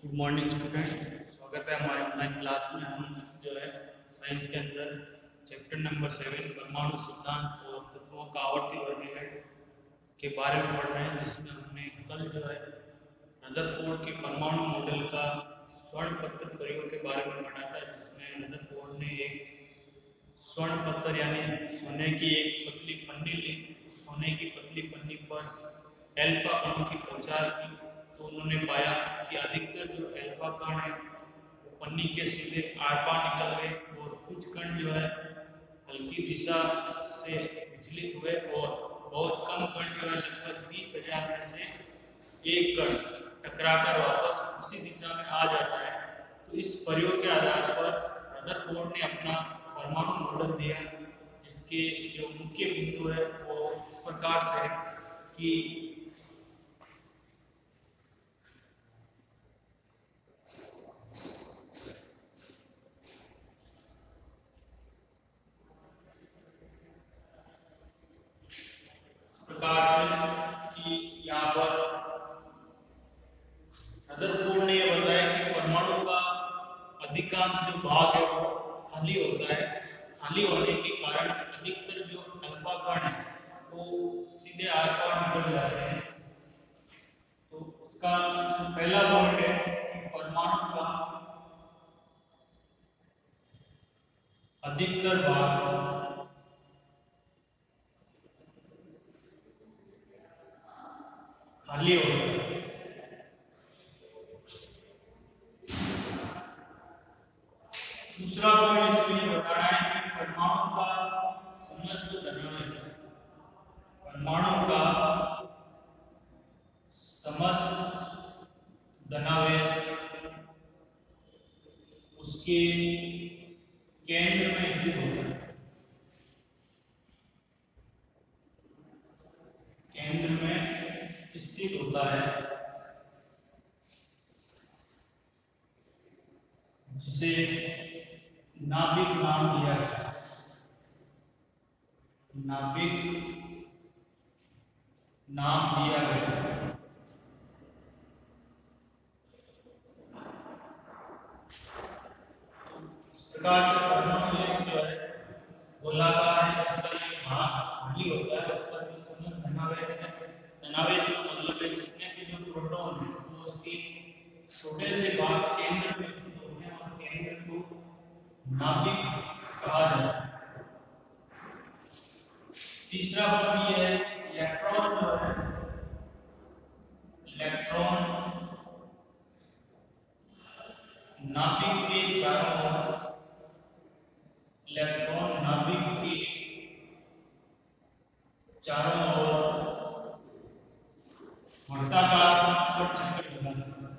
Good morning student. स्वागत है हमारे ऑनलाइन क्लास में। हम जो है साइंस के अंदर चैप्टर नंबर 7 परमाणु सिद्धांत और तत्वों का आवर्ती वर्गीकरण के बारे में पढ़ रहे हैं, जिसमें हमने कल जो है रदरफोर्ड के परमाणु मॉडल का स्वर्ण पत्र प्रयोग के बारे में पढ़ा था, जिसमें रदरफोर्ड ने एक स्वर्ण पत्र यानी सोने की एक पतली पन्नी ली। सोने की पतली पन्नी पर एल्फा अणु की पहचान की तो उन्होंने पाया कि अधिकतर जो एल्फा कण है वो पन्नी के सीधे आर पार निकल गए और कुछ कण जो है हल्की दिशा से विचलित हुए और बहुत कम कण जो है लगभग 20,000 में से एक कण टकराकर वापस उसी दिशा में आ जाता है। तो इस प्रयोग के आधार पर रदरफोर्ड ने अपना परमाणु मॉडल दिया, जिसके जो मुख्य बिंदु है वो इस प्रकार से है कि प्रकार से कि यहाँ पर रदरफोर्ड ने यह बताया कि परमाणु का अधिकांश जो भाग है वो खाली होता है। खाली होने के कारण अधिकतर जो अल्फा कण है वो सीधे आर पार निकल जाते हैं। तो इसका पहला पॉइंट है कि परमाणु का अधिकतर भाग खाली होता है। दूसरा पॉइंट इसमें बताना है कि परमाणु का समस्त धनावेश, परमाणु का समस्त धनावेश उसके केंद्र में स्थित होता है। केंद्र में स्थित होता है, जिसे नाभिक नाम दिया गया। नाभिक नाम दिया गया। इस प्रकार से परमाणु जो है गोलाकार है, इसका ये भाग खाली होता है, उसका भी समस्त धनावेश है। धनावेश का मतलब है जितने भी जो प्रोटॉन है वो उसके छोटे से भाग केंद्र में स्थित होते हैं और केंद्र को नाभिक कहा जाता है। तीसरा पॉइंट ये है कि इलेक्ट्रॉन जो है, इलेक्ट्रॉन नाभिक के चारों ओर, इलेक्ट्रॉन नाभिक के चारों ओर वर्ताकार चक्कर लगाता है।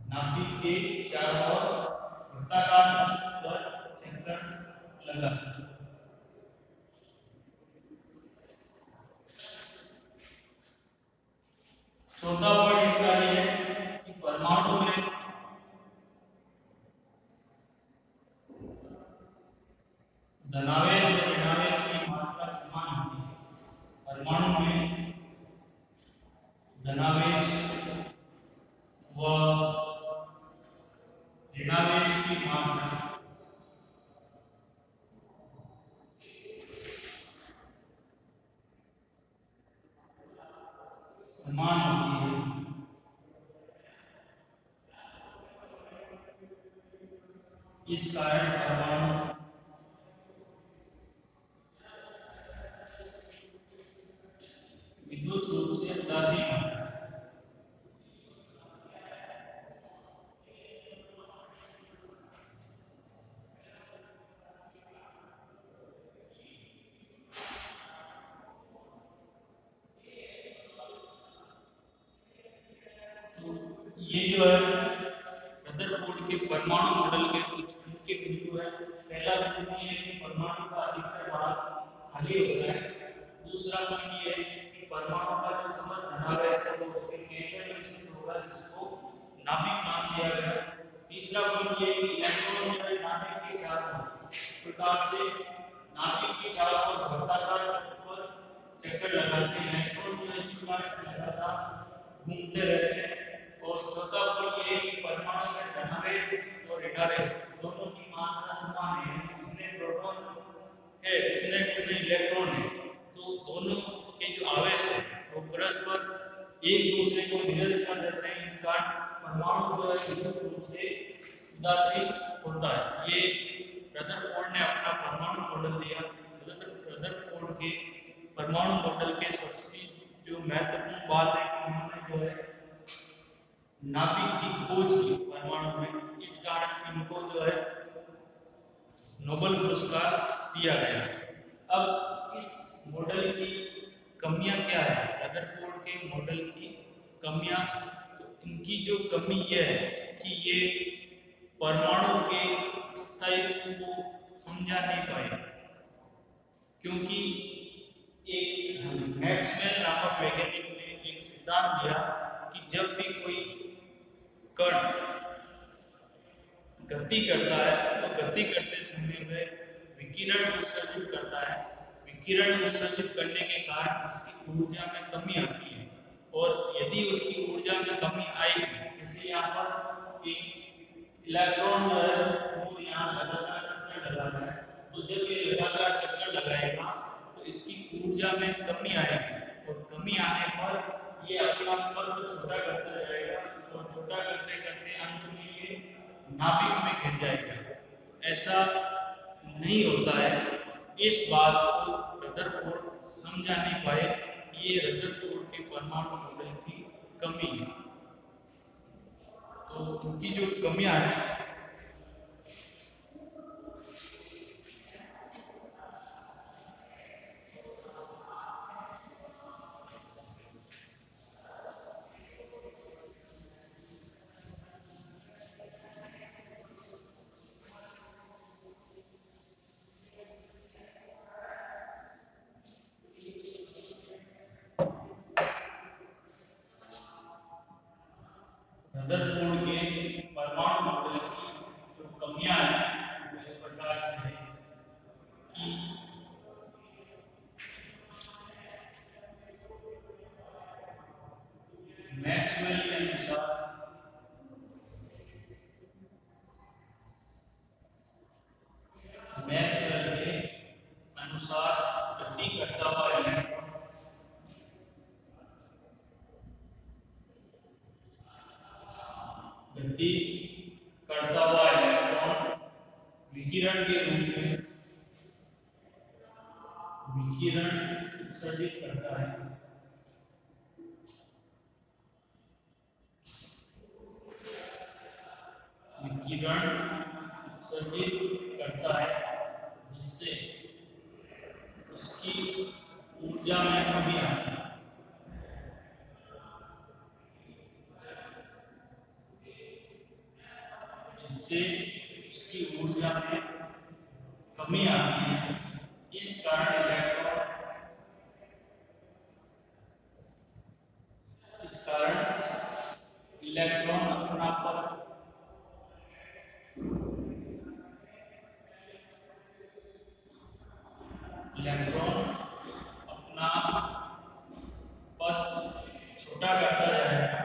नाभिक के चारों ओर वर्ताकार चक्कर लगाता है। चौथा पॉइंट का ये है कि परमाणु में धनावेश और ऋणावेश की मात्रा समान होती है। परमाणु में धनावेश व ऋणावेश की मात्रा समान होती है। इस कारण परमाणु विद्युत रूप से उदासीन होता है। ये जो है रदरफोर्ड के परमाणु मॉडल के कुछ मुख्य बिंदु है। पहला बिंदु ये है कि परमाणु का अधिकतर भाग खाली होता है। दूसरा पॉइंट ये है कि परमाणु का जो समस्त धनावेश है वो उसके केंद्र में स्थित होगा, जिसको नाभिक नाम दिया गया। तीसरा पॉइंट ये है कि इलेक्ट्रॉन जो है नाभिक के चारों ओर, इस प्रकार से नाभिक के चारों ओर वृत्ताकार पर चक्कर लगाते हैं इलेक्ट्रॉन जो इस प्रकार से लगातार घूमते रहते हैं। और चौथा पॉइंट ये कि परमाणु में धनावेश और ऋणावेश दोनों की मात्रा समान है, जितने प्रोटॉन है उतने इलेक्ट्रॉन है, तो दोनों के जो आवेश है वो परस्पर एक दूसरे को निरस्त कर देते हैं। इस कारण परमाणु जो है विद्युत रूप से उदासीन होता है। ये रदरफोर्ड ने अपना परमाणु मॉडल दिया। रदरफोर्ड के परमाणु मॉडल के सबसे जो महत्वपूर्ण बात है कि उन्होंने जो है नाभिक की खोज की परमाणु में, इस कारण इनको जो है नोबेल पुरस्कार दिया गया। अब इस मॉडल की कमियां क्या है, रदरफोर्ड के मॉडल की कमियां, तो इनकी जो कमी यह है कि ये परमाणु के स्थायित्व को समझा नहीं पाए, क्योंकि एक मैक्सवेल नामक वैज्ञानिक ने एक सिद्धांत दिया कि जब भी कोई कण गति करता है तो गति करते समय में विकिरण उत्सर्जित करता है। विकिरण उत्सर्जित करने के कारण उसकी ऊर्जा में कमी आती है, और यदि उसकी ऊर्जा में कमी आएगी, जैसे यहाँ पर इलेक्ट्रॉन जो है वो यहाँ लगातार चक्कर लगा रहा है, तो जब ये लगातार चक्कर लगाएगा तो इसकी ऊर्जा में कमी आएगी, और कमी आने पर ये अपना पद छोटा करता जाएगा, और छोटा करते करते अंत में ये नाभिक में गिर जाएगा। ऐसा नहीं होता है। इस बात को रदरफोर्ड समझा नहीं पाए। ये रदरफोर्ड के परमाणु मॉडल की कमी है। तो उनकी जो कमियां हैं, रदरफोर्ड के परमाणु मॉडल की जो कमियां हैं वो इस प्रकार से है कि मैक्सवेल के अनुसार गति करता हुआ इलेक्ट्रॉन विकिरण के रूप में विकिरण उत्सर्जित करता है। विकिरण उत्सर्जित करता है जिससे उसकी ऊर्जा में कमी आती है। जिससे उसकी ऊर्जा में कमी आती है। इस कारण इलेक्ट्रॉन अपना पद छोटा करता जाएगा,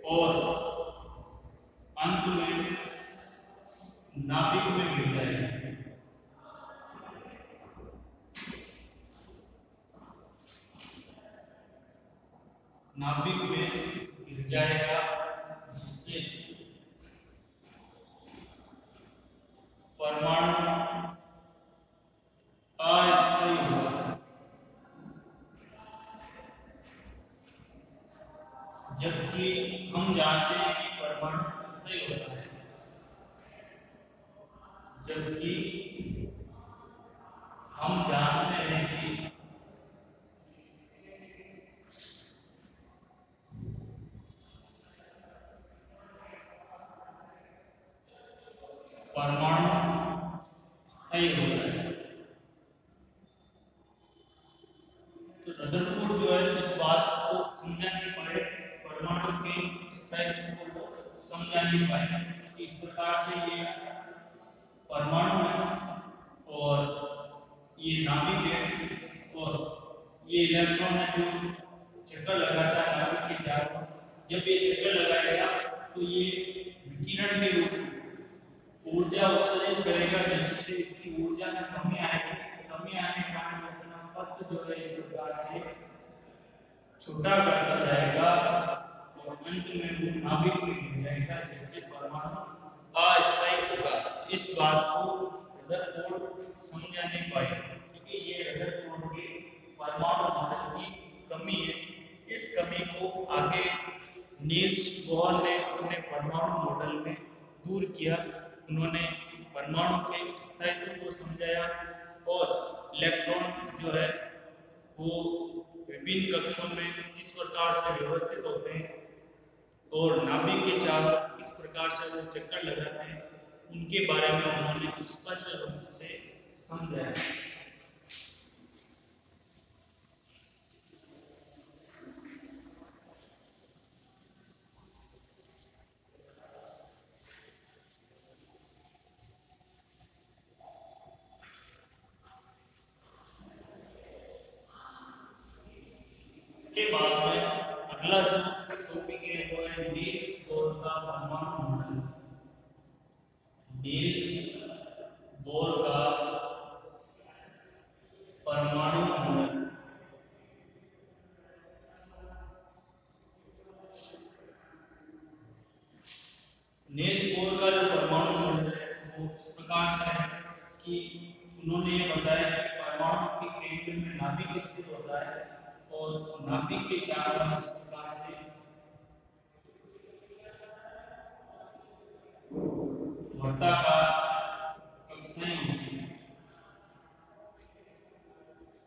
और अंत में नाभिक में गिर जाएगा। नाभिक में गिर जाएगा जिससे परमाणु अस्थायी होगा। जबकि हम जानते हैं कि परमाणु स्थायी होता है, जबकि हम जानते हैं कि परमाणु स्थायी होता है। तो रदरफोर्ड जो है इस बात को समझा नहीं पाए। परमाणु परमाणु के स्थायित्व को समझा नहीं पाए। इस प्रकार से ये परमाणु है और ये नाभिक है और ये इलेक्ट्रॉन है जो चक्कर लगाता है नाभिक के चारों। जब ये चक्कर लगाएगा तो ये विकिरण के रूप में ऊर्जा उत्सर्जित करेगा, जिससे इसकी ऊर्जा में कमी आएगी। कमी आने के कारण अपना पथ जो है इस प्रकार से छोटा करता जाएगा और अंत में वो नाभिक में गिर जाएगा, जिससे परमाणु अस्थायी होगा। इस बात को रदरफोर्ड समझा नहीं पाए क्योंकि ये रदरफोर्ड के परमाणु मॉडल की कमी है। इस कमी को आगे नील्स बोहर ने अपने परमाणु मॉडल में दूर किया। उन्होंने परमाणु के स्थायित्व को समझाया और इलेक्ट्रॉन जो है वो विभिन्न कक्षों में किस प्रकार से व्यवस्थित होते हैं और नाभिक के चारों किस प्रकार से वो चक्कर लगाते हैं, उनके बारे में उन्होंने स्पष्ट रूप से समझाया। इसके बाद में अगला जो टॉपिक है वो है नील्स बोर का परमाणु मॉडल। नील्स बोर का परमाणु मॉडल। नील्स बोर का जो परमाणु मॉडल है वो इस प्रकार से है कि उन्होंने बताया कि परमाणु के केंद्र में नाभिक स्थित होता है और नाभिक के चारों इस प्रकार से वर्ताकार कक्षाएं होती हैं।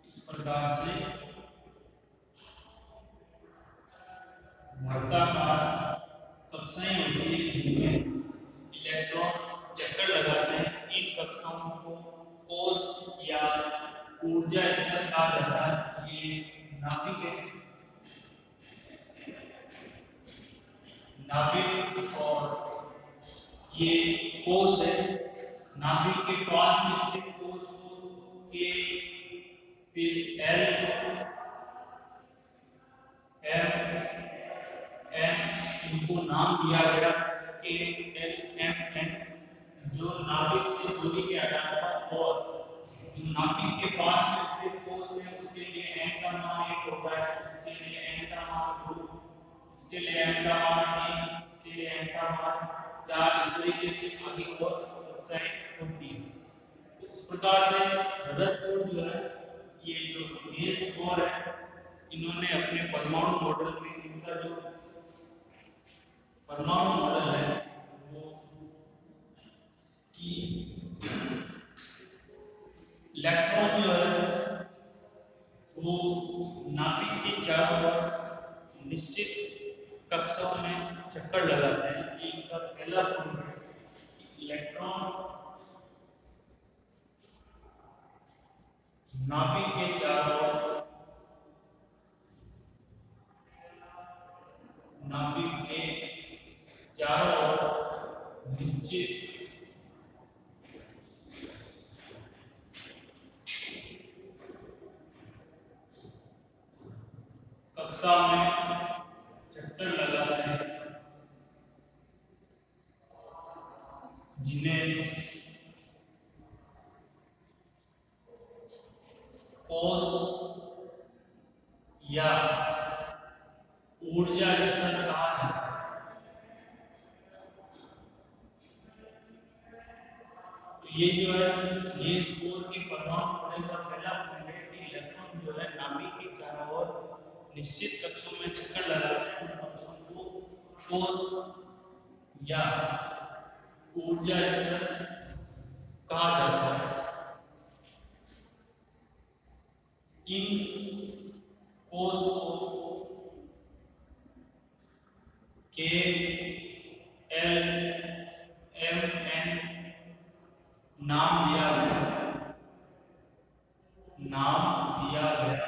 इस प्रकार से वर्ताकार कक्षाएं होती हैं जिनमें इलेक्ट्रॉन चक्कर लगाते हैं। इन कक्षाओं को कोष या ऊर्जा स्तर कहा जाता है। ये नाभिक है, नाभिक और ये कोष है। नाभिक के पास में स्थित कोष को के फिर एल एम एन इनको नाम दिया गया के एल एम एन, जो नाभिक से दूरी के आधार पर, और नाभिक के पास में स्थित कोष है उसके लिए एन का मान 1 होता है, इसके लिए एन का मान 2, इसके लिए एन का मान 3, इसके लिए एन का मान 4। इस तरीके से आगे और कक्षाएं होती है। तो इस प्रकार से रदरफोर्ड जो है, ये जो नील्स बोर है, इन्होंने अपने परमाणु मॉडल में इनका जो परमाणु मॉडल है वो कि इलेक्ट्रॉन जो है वो नाभिक के चारों ओर निश्चित कक्षाओं में चक्कर लगाते हैं। ये इनका पहला गुण है। इलेक्ट्रॉन नाभिक के चारों ओर निश्चित कक्षा में चक्कर लगाते हैं, जिन्हें कोष या ऊर्जा स्तर कहा जाता है। तो ये जो है नील्स बोर के परमाणु मॉडल का पहला पॉइंट है कि इलेक्ट्रॉन जो है नाभिक के चारों ओर निश्चित कक्षों में चक्कर लगाते हैं। उन कक्षों को कोष या ऊर्जा स्तर कहा जाता है। इन कोष को के एल एम एन नाम दिया गया,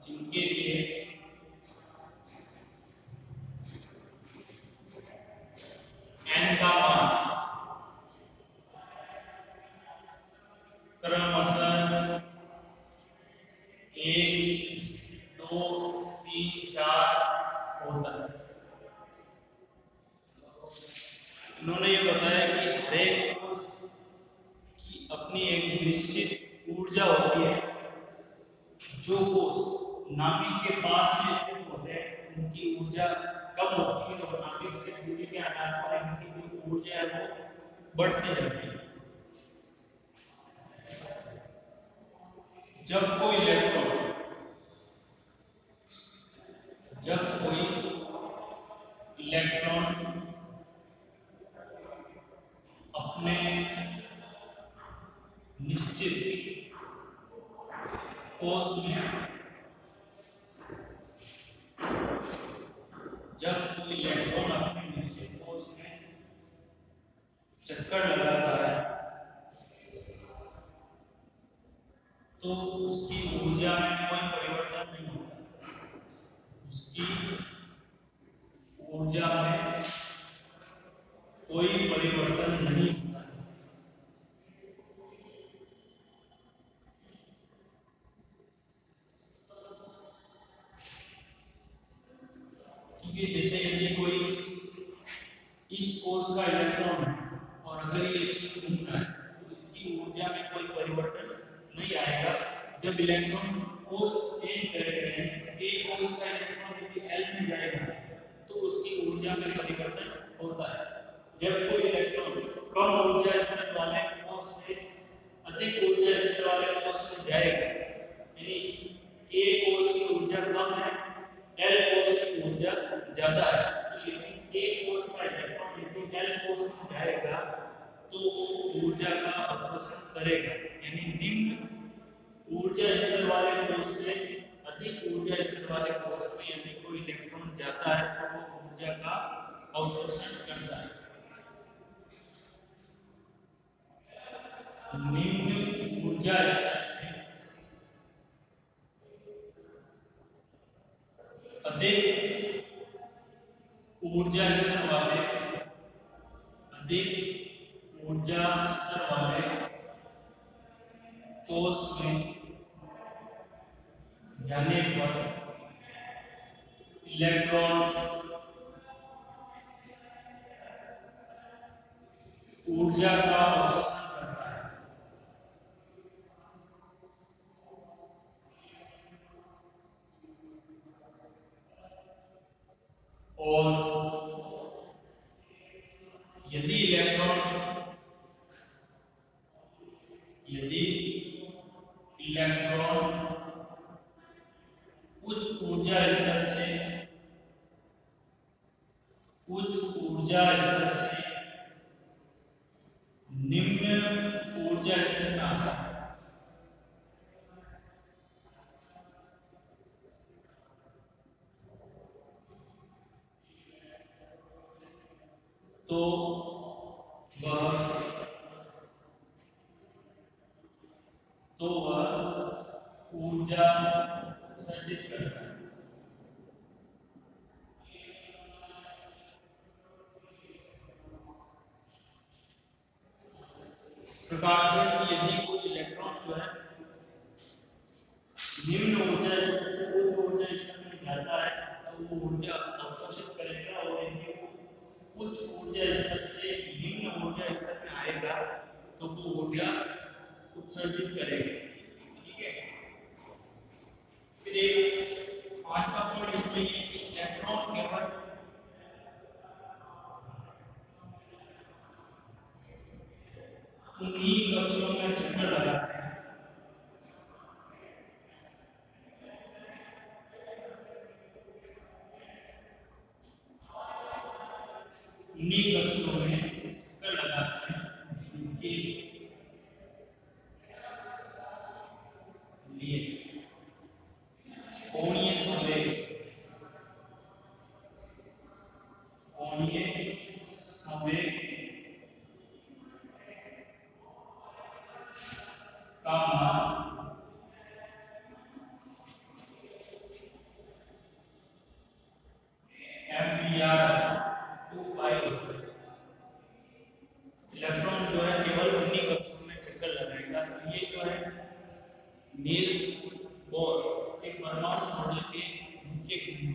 जिनके लिए होता है। इन्होंने ये बताया कि हर एक कोष की अपनी एक निश्चित ऊर्जा होती है। जो कोष नाभिक के पास में स्थित होते हैं उनकी ऊर्जा कम होती है और नाभिक से दूरी के आधार पर इनकी जो ऊर्जा है वो बढ़ती जाती है। जब कोई इलेक्ट्रॉन अपने निश्चित कोष में चक्कर लगाता है तो उसकी ऊर्जा में कोई परिवर्तन नहीं होता। उसकी ऊर्जा में कोई परिवर्तन नहीं होता। ठीक है, जैसे यदि कोई इस कोष का इलेक्ट्रॉन है और अगर ये घूमता है तो इसकी ऊर्जा में कोई परिवर्तन नहीं आएगा। जब इलेक्ट्रॉन कोष चेंज करेंगे, एक कोष का इलेक्ट्रॉन यदि L में जाएगा तो उसकी ऊर्जा में परिवर्तन होता है। जब कोई इलेक्ट्रॉन कम ऊर्जा स्तर वाले कोष से अधिक ऊर्जा स्तर वाले कोष में जाएगा, यानी A कोष की ऊर्जा कम है, L कोष की ऊर्जा ज्यादा है, तो A कोष का इलेक्ट्रॉन यदि L कोष में जाएगा तो ऊर्जा का अवशोषण करेगा। यानी निम्न ऊर्जा स्तर वाले कोष से अधिक ऊर्जा स्तर वाले कोष में यदि कोई इलेक्ट्रॉन जाता है तो वो ऊर्जा का अवशोषण करता है। निम्न ऊर्जा स्तर से अधिक ऊर्जा स्तर वाले कोष में जाने पर इलेक्ट्रॉन ऊर्जा का अवशोषण करता है और यदि इलेक्ट्रॉन उच्च ऊर्जा स्तर से निम्न ऊर्जा स्तर में आता है तो वह ऊर्जा सर्जित करता है। इस प्रकार से यदि कोई इलेक्ट्रॉन जो है निम्न ऊर्जा स्तर से उच्च ऊर्जा स्तर में जाता है तो वो ऊर्जा अवशोषित करेगा और यदि वो उच्च ऊर्जा स्तर से निम्न ऊर्जा स्तर में आएगा तो वो ऊर्जा उत्सर्जित करेगा। ठीक है, फिर एक पांचवा पॉइंट इसमें ये कि इलेक्ट्रॉन केवल उन्हीं कक्षों में चक्कर लगाते हैं जिनके लिए कोणीय संवेग का मान एम्पियर 2 पाई होता है। इलेक्ट्रॉन जो है केवल उन्हीं कक्षों में चक्कर लगाएगा। तो ये जो है नील्स बोर एक परमाणु मॉडल के मुख्य गुण